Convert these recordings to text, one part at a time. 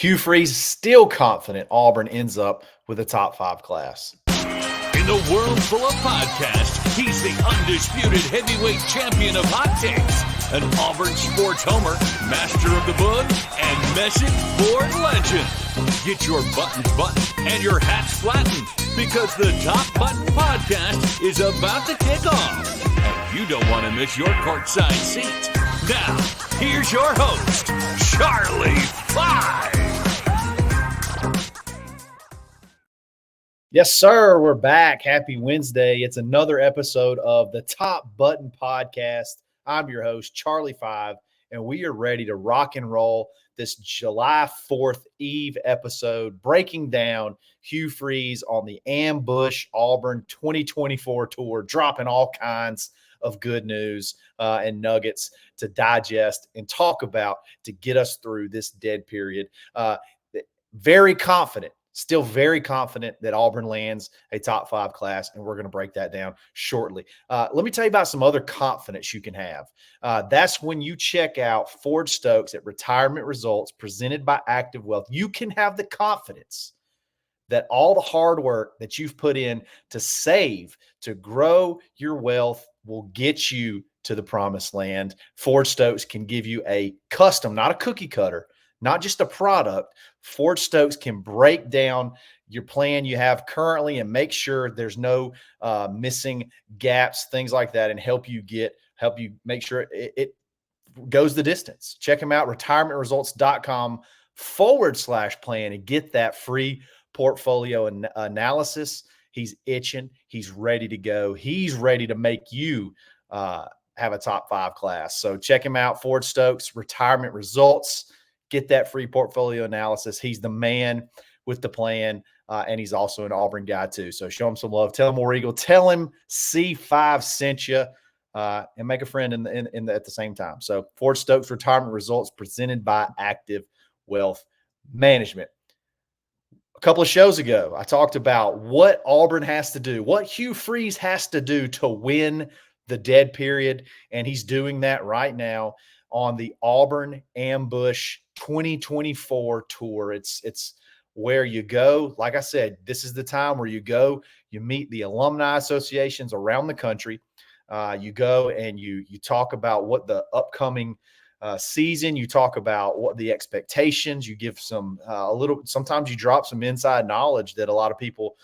Hugh Freeze still confident Auburn ends up with a top 5 class. In a world full of podcasts, he's the undisputed heavyweight champion of hot takes, an Auburn sports homer, master of the book, and message board legend. Get your buttons buttoned and your hats flattened because the Top Button Podcast is about to kick off. And you don't want to miss your courtside seat. Now, here's your host, Charlie 5. Yes, sir. We're back. Happy Wednesday. It's another episode of the Top Button Podcast. I'm your host, Charlie 5, and we are ready to rock and roll this July 4th Eve episode, breaking down Hugh Freeze on the Ambush Auburn 2024 tour, dropping all kinds of good news and nuggets to digest and talk about to get us through this dead period. Very confident. Still very confident that Auburn lands a top 5 class, and we're going to break that down shortly. Let me tell you about some other confidence you can have. That's when you check out Ford Stokes at Retirement Results presented by Active Wealth. You can have the confidence that all the hard work that you've put in to save, to grow your wealth will get you to the promised land. Ford Stokes can give you a custom, not a cookie cutter, not just a product. Ford Stokes can break down your plan you have currently and make sure there's no missing gaps, things like that, and help you make sure it goes the distance. Check them out, retirementresults.com/plan, and get that free portfolio analysis. He's itching. He's ready to go. He's ready to make you have a top 5 class. So check him out, Ford Stokes, Retirement Results. Get that free portfolio analysis. He's the man with the plan, and he's also an Auburn guy too. So show him some love. Tell him War Eagle. Tell him C5 sent you, and make a friend at the same time. So Ford Stokes Retirement Results presented by Active Wealth Management. A couple of shows ago, I talked about what Auburn has to do, what Hugh Freeze has to do to win the dead period, and he's doing that right now on the Auburn Ambush 2024 tour. It's where you go. Like I said, this is the time where you go, you meet the alumni associations around the country. You go and you talk about what the upcoming season, you talk about what the expectations, you give sometimes you drop some inside knowledge that a lot of people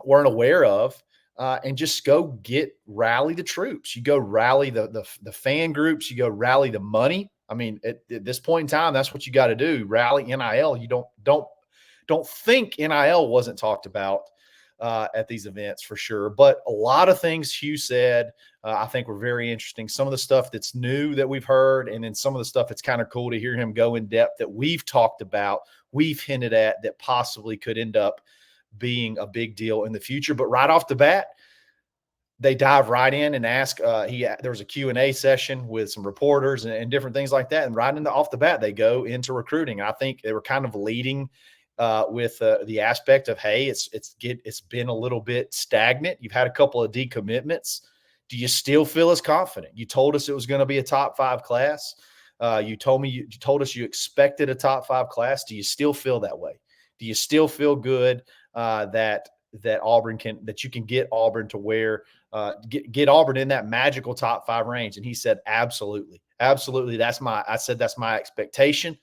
weren't aware of. And just go rally the troops. You go rally the fan groups. You go rally the money. I mean, at this point in time, that's what you got to do. Rally NIL. You don't think NIL wasn't talked about at these events for sure. But a lot of things Hugh said, I think were very interesting. Some of the stuff that's new that we've heard, and then some of the stuff that's kind of cool to hear him go in depth that we've talked about, we've hinted at that possibly could end up being a big deal in the future. But right off the bat, they dive right in and ask. There was a Q&A session with some reporters and different things like that. And right off the bat, they go into recruiting. I think they were kind of leading with the aspect of, hey, it's been a little bit stagnant. You've had a couple of decommitments. Do you still feel as confident? You told us it was going to be a top 5 class. You told us you expected a top 5 class. Do you still feel that way? Do you still feel good that you can get Auburn to where get Auburn in that magical top 5 range? And he said, absolutely. That's my expectation.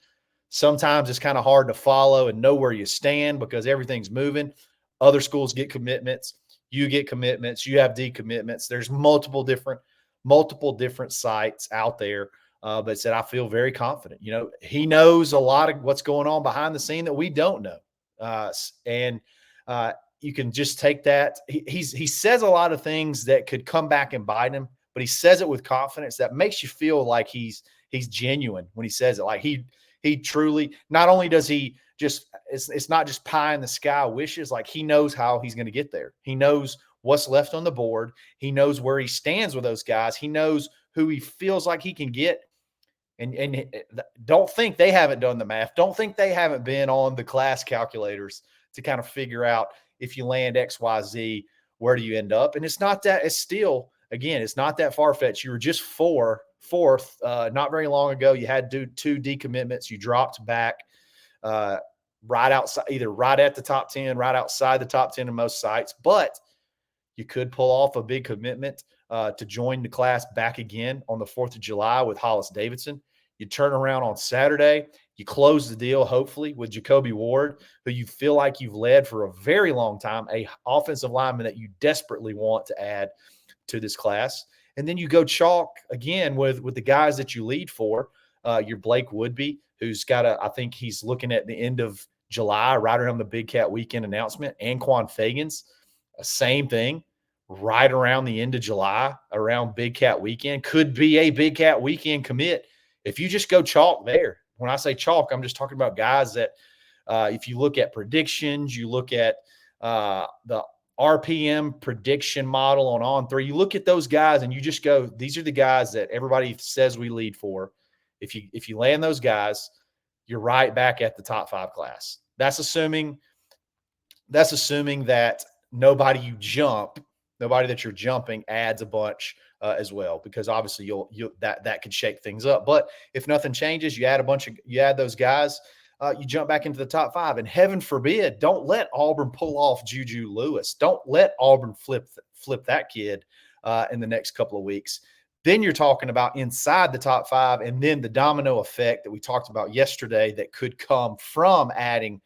Sometimes it's kind of hard to follow and know where you stand because everything's moving. Other schools get commitments. You get commitments. You have decommitments. There's multiple different sites out there. But said, I feel very confident. You know, he knows a lot of what's going on behind the scene that we don't know. You can just take that. He says a lot of things that could come back and bite him, but he says it with confidence that makes you feel like he's genuine when he says it. Like he truly, not only does he just, it's not just pie in the sky wishes. Like he knows how he's going to get there. He knows what's left on the board. He knows where he stands with those guys. He knows who he feels like he can get. And don't think they haven't done the math. Don't think they haven't been on the class calculators to kind of figure out if you land X, Y, Z, where do you end up? And it's not that far-fetched. You were just fourth not very long ago. You had two decommitments. You dropped back right outside, either right at the top 10, right outside the top 10 in most sites. But you could pull off a big commitment to join the class back again on the 4th of July with Hollis Davidson. You turn around on Saturday, you close the deal, hopefully, with Jacoby Ward, who you feel like you've led for a very long time, a offensive lineman that you desperately want to add to this class. And then you go chalk again with the guys that you lead for. Your Blake Woodby, who's got I think he's looking at the end of July, right around the Big Cat Weekend announcement. Anquan Fagans, same thing, right around the end of July, around Big Cat Weekend. Could be a Big Cat Weekend commit. If you just go chalk there, when I say chalk, I'm just talking about guys that if you look at predictions, you look at the RPM prediction model on three, you look at those guys and you just go, these are the guys that everybody says we lead for. If you land those guys, you're right back at the top 5 class. That's assuming that nobody that you're jumping adds a bunch as well, because obviously you'll that could shake things up. But if nothing changes, you add those guys, you jump back into the top 5. And heaven forbid, don't let Auburn pull off Juju Lewis. Don't let Auburn flip that kid in the next couple of weeks. Then you're talking about inside the top 5, and then the domino effect that we talked about yesterday that could come from adding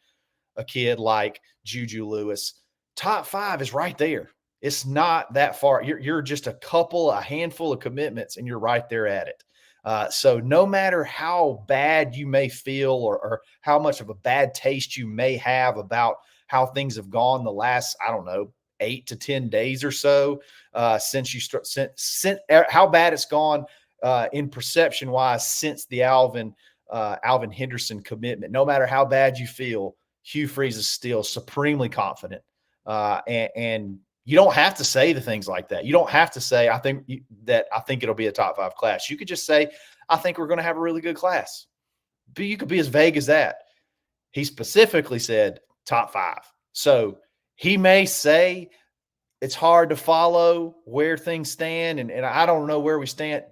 a kid like Juju Lewis. Top 5 is right there. It's not that far. You're just a handful of commitments, and you're right there at it. So no matter how bad you may feel or how much of a bad taste you may have about how things have gone the last, 8 to 10 days or so since you start, since how bad it's gone in perception wise since the Alvin Henderson commitment. No matter how bad you feel, Hugh Freeze is still supremely confident, and you don't have to say the things like that. You don't have to say, I think it'll be a top 5 class. You could just say, I think we're going to have a really good class. But you could be as vague as that. He specifically said top 5. So he may say it's hard to follow where things stand, and I don't know where we stand.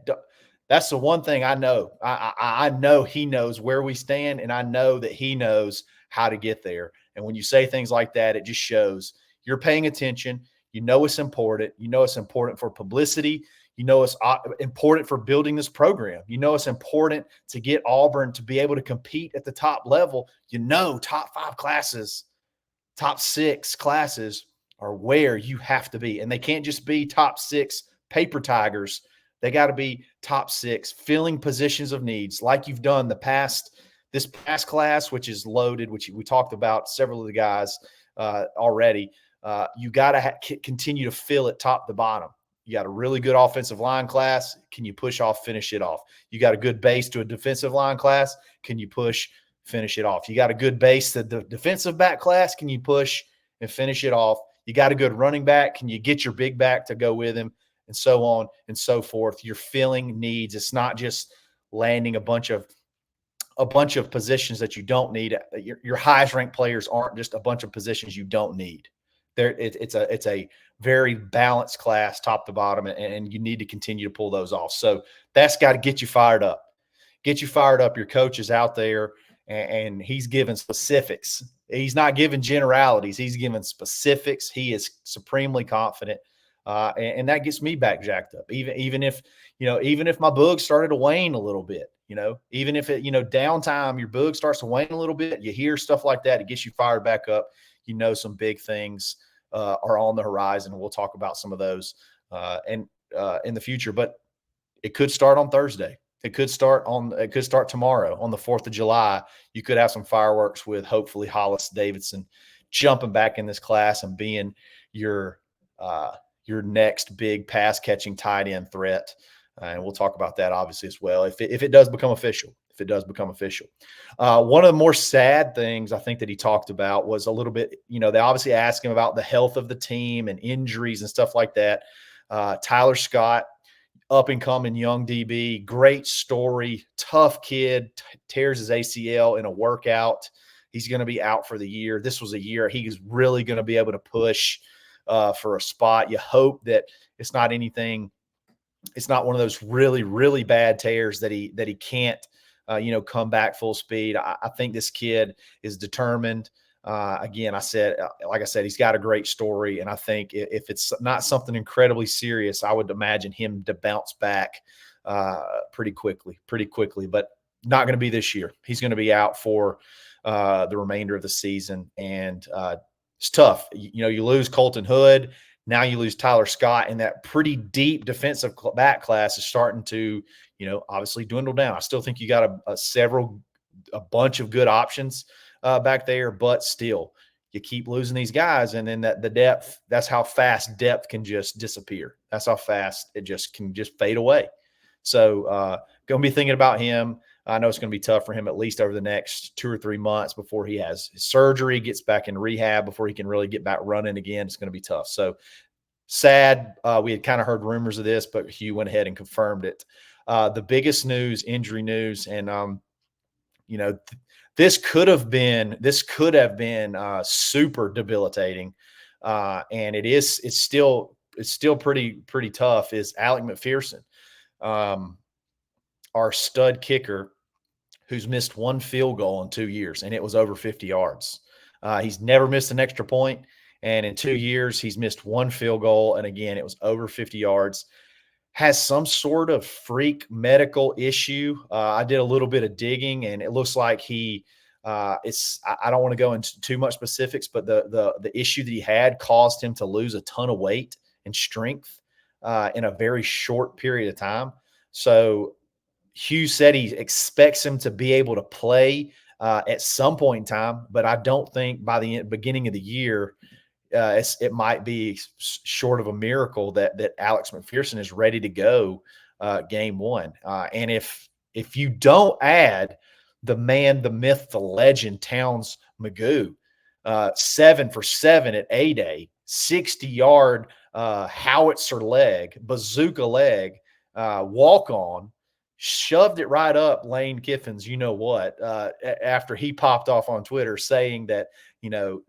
That's the one thing I know. I know he knows where we stand, and I know that he knows how to get there. And when you say things like that, it just shows you're paying attention. You know it's important. You know it's important for publicity. You know it's important for building this program. You know it's important to get Auburn to be able to compete at the top level. You know top 5 classes, top 6 classes are where you have to be. And they can't just be top 6 paper tigers. They got to be top 6 filling positions of needs like you've done this past class, which is loaded, which we talked about several of the guys already. You got to continue to fill it top to bottom. You got a really good offensive line class. Can you finish it off? You got a good base to a defensive line class. Can you finish it off? You got a good base to the defensive back class. Can you push and finish it off? You got a good running back. Can you get your big back to go with him? And so on and so forth. You're filling needs. It's not just landing a bunch of positions that you don't need. Your highest ranked players aren't just a bunch of positions you don't need. It's a very balanced class, top to bottom, and you need to continue to pull those off. So that's got to get you fired up. Get you fired up. Your coach is out there, and he's giving specifics. He's not giving generalities. He's giving specifics. He is supremely confident, and that gets me back jacked up. Even if my bug started to wane a little bit, even if downtime, your bug starts to wane a little bit, you hear stuff like that, it gets you fired back up. Some big things are on the horizon. We'll talk about some of those in the future, but it could start on Thursday. It could start tomorrow on the 4th of July. You could have some fireworks with hopefully Hollis Davidson jumping back in this class and being your next big pass catching tight end threat. And we'll talk about that obviously as well. If it does become official. One of the more sad things I think that he talked about was a little bit, they obviously asked him about the health of the team and injuries and stuff like that. Tyler Scott, up and coming young DB, great story, tough kid, tears his ACL in a workout. He's going to be out for the year. This was a year he was really going to be able to push for a spot. You hope that it's not one of those really, really bad tears that he can't come back full speed. I think this kid is determined. Again, like I said, he's got a great story. And I think if it's not something incredibly serious, I would imagine him to bounce back pretty quickly, but not going to be this year. He's going to be out for the remainder of the season. And it's tough. You lose Colton Hood. Now you lose Tyler Scott, and that pretty deep defensive back class is starting to, obviously dwindle down. I still think you got a bunch of good options back there, but still you keep losing these guys. And then the depth, that's how fast depth can just disappear. That's how fast it can fade away. So going to be thinking about him. I know it's going to be tough for him at least over the next 2 or 3 months before he has his surgery, gets back in rehab, before he can really get back running again. It's going to be tough. So sad. We had kind of heard rumors of this, but Hugh went ahead and confirmed it. The biggest news, injury news, and this could have been super debilitating, and it's still pretty tough. Is Alec McPherson, our stud kicker, who's missed one field goal in 2 years, and it was over 50 yards. He's never missed an extra point, and in 2 years, he's missed one field goal, and again, it was over 50 yards. Has some sort of freak medical issue. I did a little bit of digging, and it looks like I don't want to go into too much specifics, but the issue that he had caused him to lose a ton of weight and strength in a very short period of time. So Hugh said he expects him to be able to play at some point in time, but I don't think by the beginning of the year, it might be short of a miracle that Alex McPherson is ready to go game one. And if you don't add the man, the myth, the legend, Towns Magoo, 7 for 7 at A-Day, 60-yard howitzer leg, bazooka leg, walk-on, shoved it right up Lane Kiffin's after he popped off on Twitter saying that,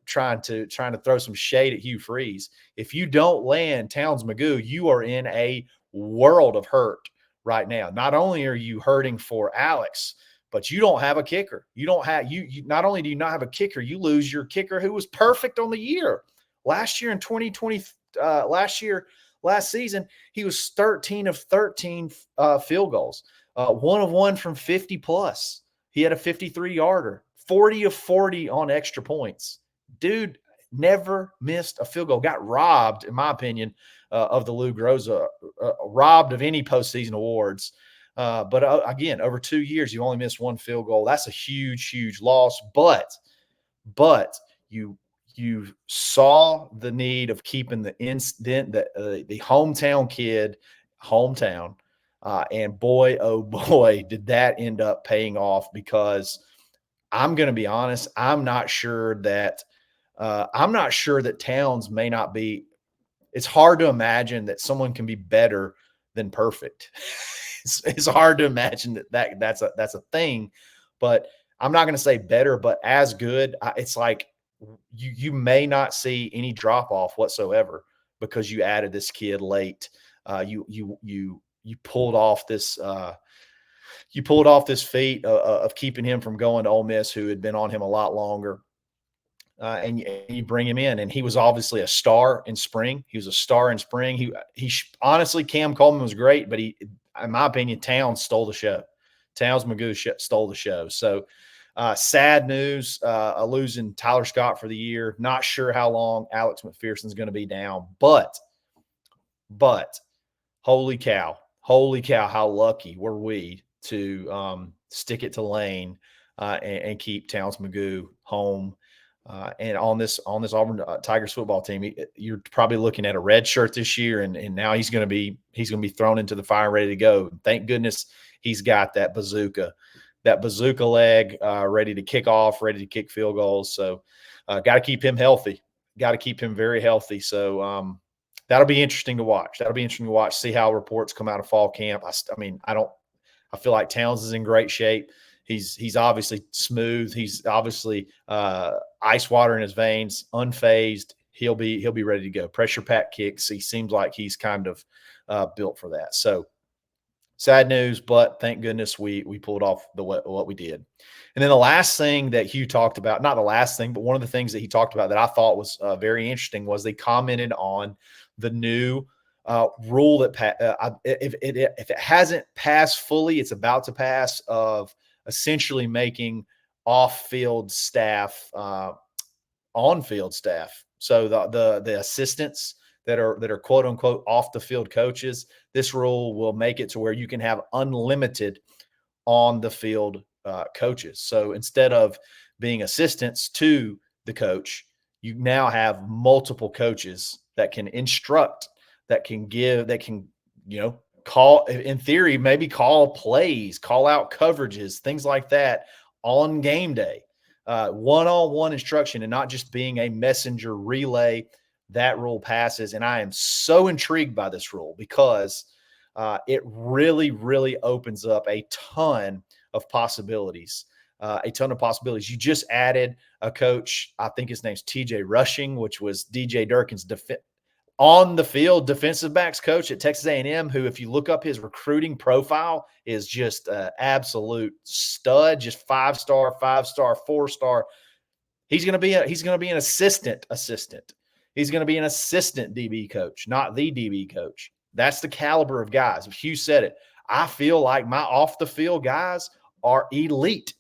trying to throw some shade at Hugh Freeze. If you don't land Towns Magoo, you are in a world of hurt right now. Not only are you hurting for Alex, but you don't have a kicker. Not only do you not have a kicker, you lose your kicker who was perfect on the year. Last year in 2020, last season, he was 13 of 13 field goals. 1 of 1 from 50 plus. He had a 53-yarder, 40 of 40 on extra points. Dude never missed a field goal. Got robbed, in my opinion, of the Lou Groza, robbed of any postseason awards. But again, over 2 years, you only missed one field goal. That's a huge, huge loss. But you saw the need of keeping the hometown kid hometown. And boy, oh boy, did that end up paying off, because I'm going to be honest, I'm not sure that Towns may not be. It's hard to imagine that someone can be better than perfect. It's hard to imagine that's a thing, but I'm not going to say better, but as good. It's like you may not see any drop off whatsoever because you added this kid late. You pulled off this feat of keeping him from going to Ole Miss, who had been on him a lot longer. And you bring him in, and he was obviously a star in spring. He was a star in spring. He honestly, Cam Coleman was great, but in my opinion, Towns stole the show. Towns Magoo stole the show. So sad news, losing Tyler Scott for the year. Not sure how long Alex McPherson's going to be down, but holy cow, how lucky were we to stick it to Lane and keep Towns Magoo home. And on this Auburn Tigers football team, you're probably looking at a red shirt this year, and now he's going to be thrown into the fire, ready to go. Thank goodness he's got that bazooka leg, ready to kick off, ready to kick field goals. So got to keep him healthy. Got to keep him very healthy. So that'll be interesting to watch. See how reports come out of fall camp. I feel like Towns is in great shape. He's obviously smooth. He's obviously ice water in his veins, unfazed. He'll be ready to go. Pressure pack kicks. He seems like he's kind of built for that. So Sad news, but thank goodness we pulled off what we did. And then the last thing that Hugh talked about, not the last thing, but one of the things that he talked about that I thought was very interesting was they commented on the new rule that if it hasn't passed fully, it's about to pass, of essentially making off-field staff on-field staff. So the assistants that are quote unquote off the field coaches, this rule will make it to where you can have unlimited on the field coaches. So instead of being assistants to the coach, you now have multiple coaches that can instruct, that can give, that can, call, in theory, maybe call plays, call out coverages, things like that on game day. One-on-one instruction, and not just being a messenger relay. That rule passes, and I am so intrigued by this rule because it really, really opens up a ton of possibilities. You just added a coach, I think his name's TJ Rushing, which was DJ Durkin's on the field defensive backs coach at Texas A&M, who, if you look up his recruiting profile, is just an absolute stud, just 5-star, 5-star, 4-star. He's going to be an assistant. He's going to be an assistant DB coach, not the DB coach. That's the caliber of guys. Hugh said it. I feel like my off the field guys are elite.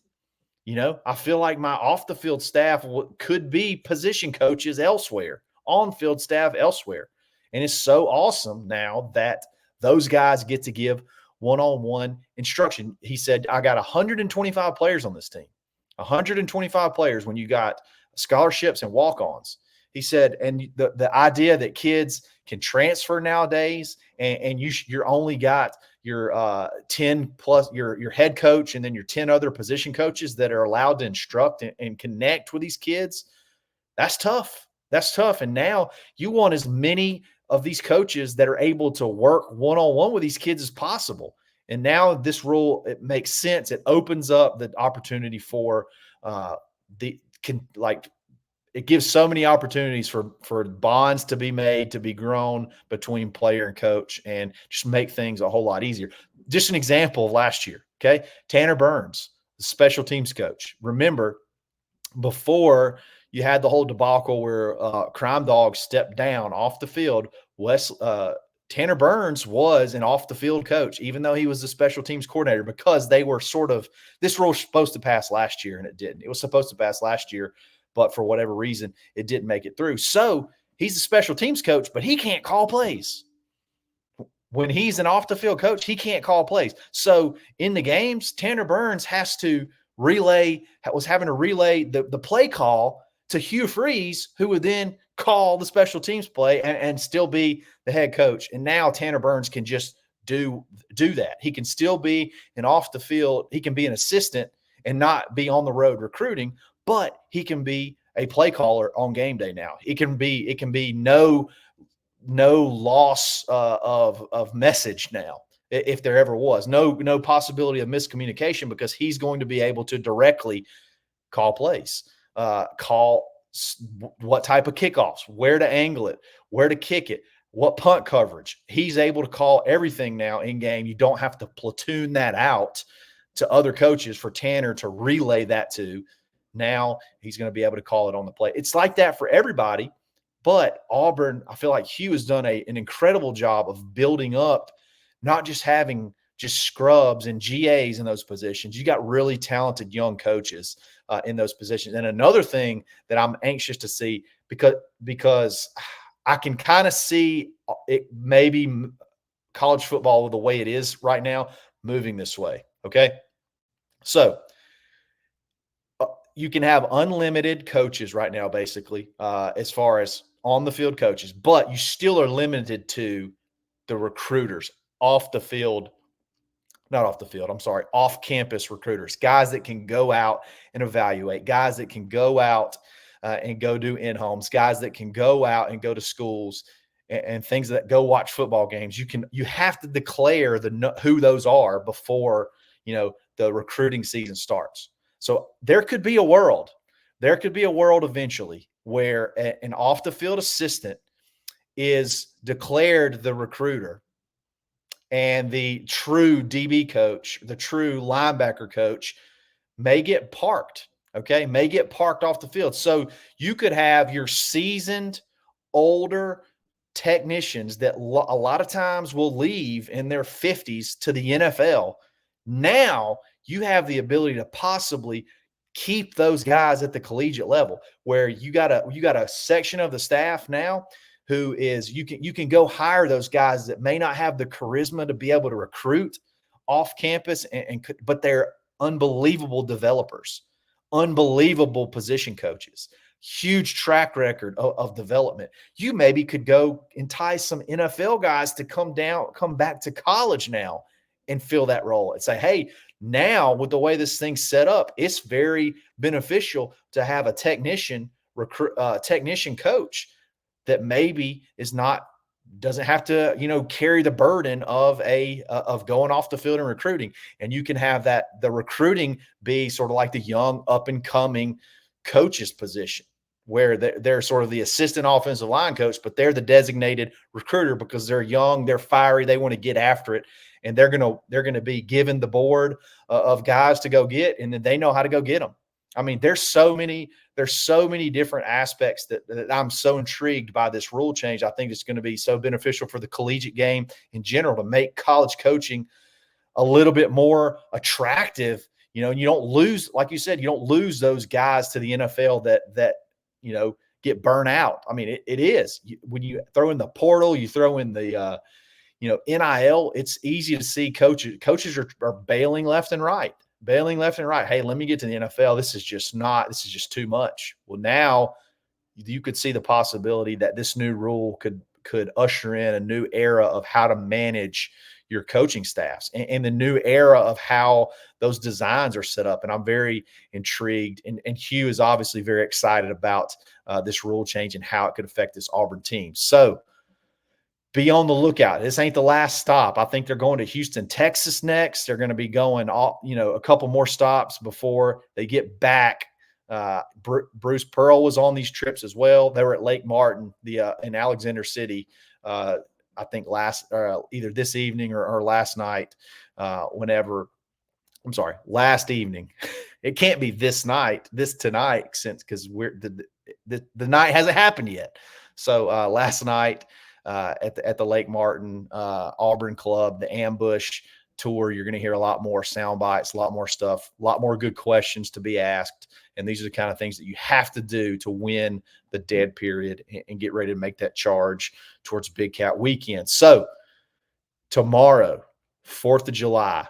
I feel like my off the field staff could be position coaches elsewhere, on-field staff elsewhere. And it's so awesome now that those guys get to give one-on-one instruction. He said, I got 125 players on this team, 125 players when you got scholarships and walk-ons. He said, and the idea that kids can transfer nowadays, and you're only got your 10 plus your head coach and then your 10 other position coaches that are allowed to instruct and connect with these kids. That's tough. That's tough. And now you want as many of these coaches that are able to work one-on-one with these kids as possible. And now this rule, it makes sense. It opens up the opportunity for it gives so many opportunities for bonds to be made, to be grown between player and coach, and just make things a whole lot easier. Just an example of last year, okay? Tanner Burns, the special teams coach. Remember, before you had the whole debacle where Crime Dog stepped down off the field, Tanner Burns was an off-the-field coach, even though he was the special teams coordinator, because they were this rule was supposed to pass last year, and it didn't. It was supposed to pass last year, but for whatever reason, it didn't make it through. So he's a special teams coach, but he can't call plays. When he's an off-the-field coach, he can't call plays. So in the games, Tanner Burns was having to relay the play call to Hugh Freeze, who would then call the special teams play and still be the head coach. And now Tanner Burns can just do that. He can still be an off the field. He can be an assistant and not be on the road recruiting, but he can be a play caller on game day now. It can be no loss of message now, if there ever was. No possibility of miscommunication, because he's going to be able to directly call plays, call what type of kickoffs, where to angle it, where to kick it, what punt coverage. He's able to call everything now in game. You don't have to platoon that out to other coaches for Tanner to relay that to. Now he's going to be able to call it on the play. It's like that for everybody. But Auburn, I feel like Hugh has done an incredible job of building up, not just having just scrubs and GAs in those positions. You got really talented young coaches in those positions. And another thing that I'm anxious to see, because I can kind of see it, maybe college football the way it is right now moving this way. Okay. So you can have unlimited coaches right now, basically, as far as on the field coaches, but you still are limited to the recruiters, off-campus recruiters, guys that can go out and evaluate, guys that can go out and go do in-homes, guys that can go out and go to schools and things that go watch football games. You have to declare who those are before, the recruiting season starts. So there could be a world eventually where an off the field assistant is declared the recruiter, and the true DB coach, the true linebacker coach, may get parked. Okay, may get parked off the field. So you could have your seasoned, older technicians that a lot of times will leave in their 50s to the NFL. Now you have the ability to possibly keep those guys at the collegiate level, where you got a section of the staff now who is you can go hire those guys that may not have the charisma to be able to recruit off campus, but they're unbelievable developers, unbelievable position coaches, huge track record of development. You maybe could go entice some NFL guys to come back to college now and fill that role and say, hey, now with the way this thing's set up, it's very beneficial to have a technician coach that maybe doesn't have to, carry the burden of going off the field and recruiting. And you can have the recruiting be sort of like the young up and coming coach's position, where they're sort of the assistant offensive line coach, but they're the designated recruiter because they're young, they're fiery, they want to get after it. And they're going to be given the board of guys to go get, and then they know how to go get them. I mean, there's so many different aspects that I'm so intrigued by this rule change. I think it's going to be so beneficial for the collegiate game in general to make college coaching a little bit more attractive. You don't lose, like you said, you don't lose those guys to the NFL that get burnt out. I mean, it is when you throw in the portal, you throw in the NIL, it's easy to see coaches are bailing left and right. Hey, let me get to the NFL. This is just too much. Well, now you could see the possibility that this new rule could usher in a new era of how to manage your coaching staffs and the new era of how those designs are set up. And I'm very intrigued. And Hugh is obviously very excited about this rule change and how it could affect this Auburn team. So be on the lookout. This ain't the last stop. I think they're going to Houston, Texas next. They're going to be going a couple more stops before they get back. Bruce Pearl was on these trips as well. They were at Lake Martin, in Alexander City, I think either this evening or last night, last evening. It can't be this tonight because the night hasn't happened yet. So last night, at the Lake Martin Auburn Club, the Ambush Tour, you're going to hear a lot more sound bites, a lot more stuff, a lot more good questions to be asked. And these are the kind of things that you have to do to win the dead period and get ready to make that charge towards Big Cat Weekend. So tomorrow, 4th of July,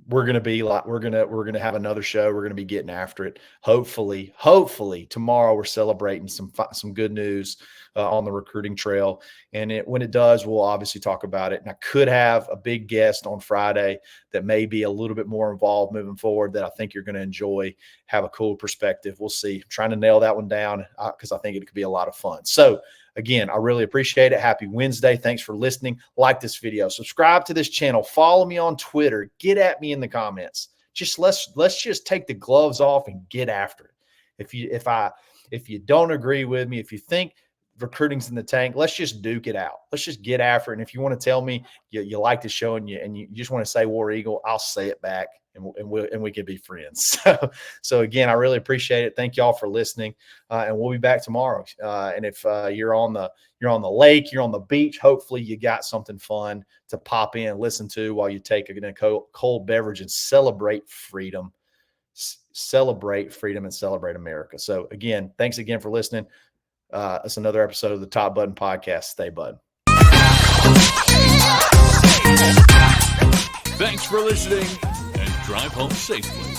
we're going to have another show. We're going to be getting after it. Hopefully tomorrow we're celebrating some good news on the recruiting trail. And when it does, we'll obviously talk about it. And I could have a big guest on Friday that may be a little bit more involved moving forward that I think you're going to enjoy, have a cool perspective. We'll see. I'm trying to nail that one down because I think it could be a lot of fun. So again, I really appreciate it. Happy Wednesday. Thanks for listening. Like this video, subscribe to this channel, follow me on Twitter, get at me in the comments. Let's just take the gloves off and get after it. If you don't agree with me, if you think recruiting's in the tank, let's just duke it out. Let's just get after it. And if you want to tell me you like the show and you just want to say War Eagle, I'll say it back and we can be friends. So again, I really appreciate it. Thank y'all for listening. And we'll be back tomorrow. And if you're on the lake, you're on the beach, hopefully you got something fun to pop in and listen to while you take a cold beverage and celebrate freedom. Celebrate freedom and celebrate America. So again, thanks again for listening. It's another episode of the Top Button Podcast. Stay bud. Thanks for listening and drive home safely.